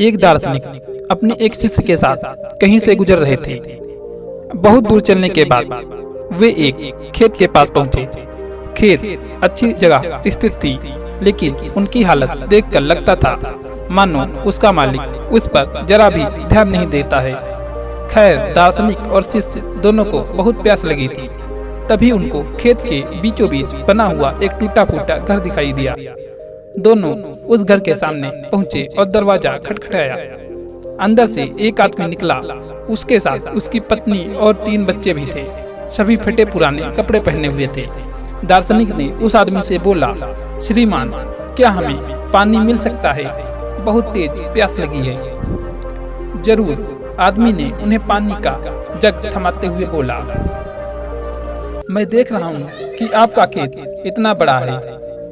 एक दार्शनिक अपने एक शिष्य के साथ कहीं से गुजर रहे थे। बहुत दूर चलने के बाद वे एक खेत के पास पहुंचे। खेत अच्छी जगह स्थित थी, लेकिन उनकी हालत देखकर लगता था मानो उसका मालिक उस पर जरा भी ध्यान नहीं देता है। खैर, दार्शनिक और शिष्य दोनों को बहुत प्यास लगी थी। तभी उनको खेत के बीचों बीच बना हुआ एक टूटा फूटा घर दिखाई दिया। दोनों उस घर के सामने पहुंचे और दरवाजा खटखटाया। अंदर से एक आदमी निकला। उसके साथ उसकी पत्नी और 3 बच्चे भी थे। सभी फटे पुराने कपड़े पहने हुए थे। दार्शनिक ने उस आदमी से बोला, श्रीमान, क्या हमें पानी मिल सकता है? बहुत तेज प्यास लगी है। जरूर, आदमी ने उन्हें पानी का जग थमाते हुए बोला। मैं देख रहा हूँ कि आपका खेत इतना बड़ा है,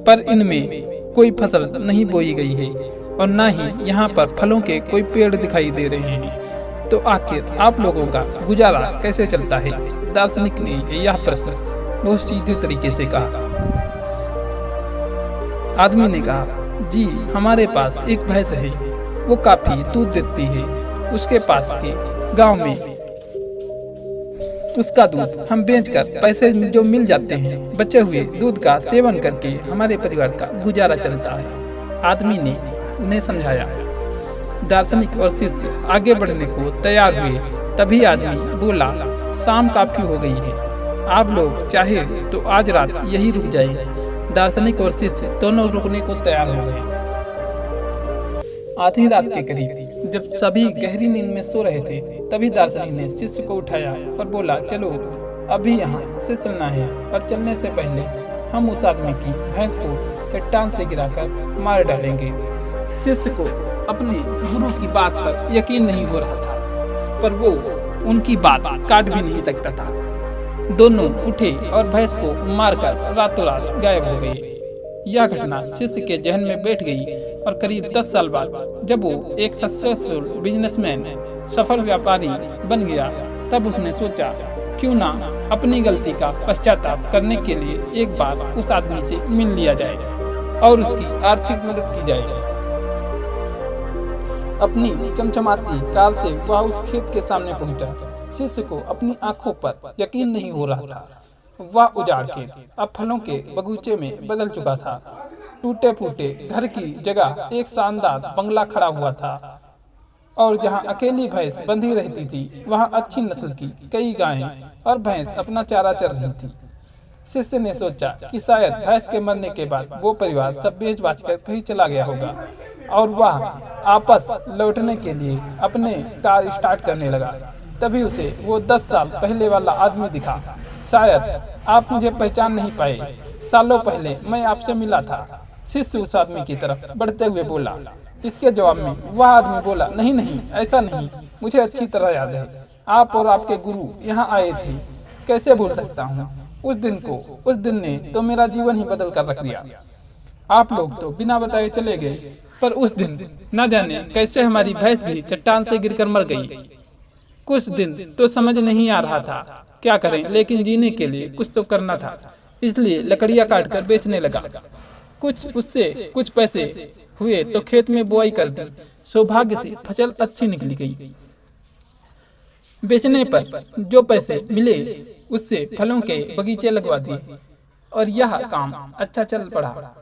पर इनमें कोई फसल नहीं बोई गई है और न ही यहाँ पर फलों के कोई पेड़ दिखाई दे रहे हैं। तो आखिर आप लोगों का गुजारा कैसे चलता है? दार्शनिक ने यह प्रश्न बहुत सीधे तरीके से कहा। आदमी ने कहा, जी, हमारे पास एक भैंस है, वो काफी दूध देती है। उसके पास के गांव में उसका दूध हम बेचकर पैसे जो मिल जाते हैं, बचे हुए दूध का सेवन करके हमारे परिवार का गुजारा चलता है। आदमी ने उन्हें समझाया। दार्शनिक और शिष्य आगे बढ़ने को तैयार हुए। तभी आदमी बोला, शाम काफी हो गई है, आप लोग चाहे तो आज रात यही रुक जाएं। दार्शनिक और शिष्य दोनों रुकने को तैयार हो गए। आधी रात के करीब जब सभी गहरी नींद में सो रहे थे, तभी दार्शनिक ने शिष्य को उठाया और बोला, चलो अभी यहाँ से चलना है, और चलने से पहले हम उस आदमी की भैंस को चट्टान से गिराकर मार डालेंगे। शिष्य को अपने गुरु की बात पर यकीन नहीं हो रहा था, पर वो उनकी बात काट भी नहीं सकता था। दोनों उठे और भैंस को मारकर रातों रात गायब हो गए। यह घटना शिष्य के जहन में बैठ गई और करीब 10 साल बाद जब वो एक सक्सेसफुल बिजनेसमैन, सफल व्यापारी बन गया, तब उसने सोचा, क्यों ना अपनी गलती का पश्चाताप करने के लिए एक बार उस आदमी से मिल लिया जाए और उसकी आर्थिक मदद की जाए। अपनी चमचमाती कार से वह उस खेत के सामने पहुंचा। शिष्य को अपनी आंखों पर यकीन नहीं हो रहा था। वह उजाड़ के अब फलों के बगीचे में बदल चुका था। टूटे फूटे घर की जगह एक शानदार बंगला खड़ा हुआ था, और जहां अकेली भैंस बंधी रहती थी, वहां अच्छी नस्ल की कई गायें और भैंस अपना चारा चर रही थी। शिष्य ने सोचा कि शायद भैंस के मरने के बाद वो परिवार सब बेच बाच कर कहीं चला गया होगा, और वह आपस लौटने के लिए अपने कार स्टार्ट करने लगा। तभी उसे वो 10 साल पहले वाला आदमी दिखा। शायद आप मुझे पहचान नहीं पाए, सालों पहले मैं आपसे मिला था। शिष्य उस आदमी की तरफ बढ़ते हुए बोला। इसके जवाब में वह आदमी बोला, नहीं नहीं, ऐसा नहीं, मुझे अच्छी तरह याद है, आप और आपके गुरु यहाँ आए थे, कैसे भूल सकता हूँ। उस दिन ने तो मेरा जीवन ही बदल कर रख दिया। आप लोग तो बिना बताए चले गए, पर उस दिन न जाने कैसे हमारी भैंस भी चट्टान से गिरकर मर गई। कुछ दिन तो समझ नहीं आ रहा था क्या करें, लेकिन जीने के लिए कुछ तो करना था, इसलिए लकड़ियां काट कर बेचने लगा। उससे कुछ पैसे हुए तो खेत में बुआई कर दी। सौभाग्य से फसल अच्छी निकली गई। बेचने पर जो पैसे मिले उससे फलों के बगीचे लगवा दिए, और यह काम अच्छा चल पड़ा।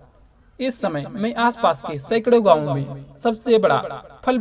इस समय मैं आसपास के सैकड़ों गांवों में सबसे बड़ा फल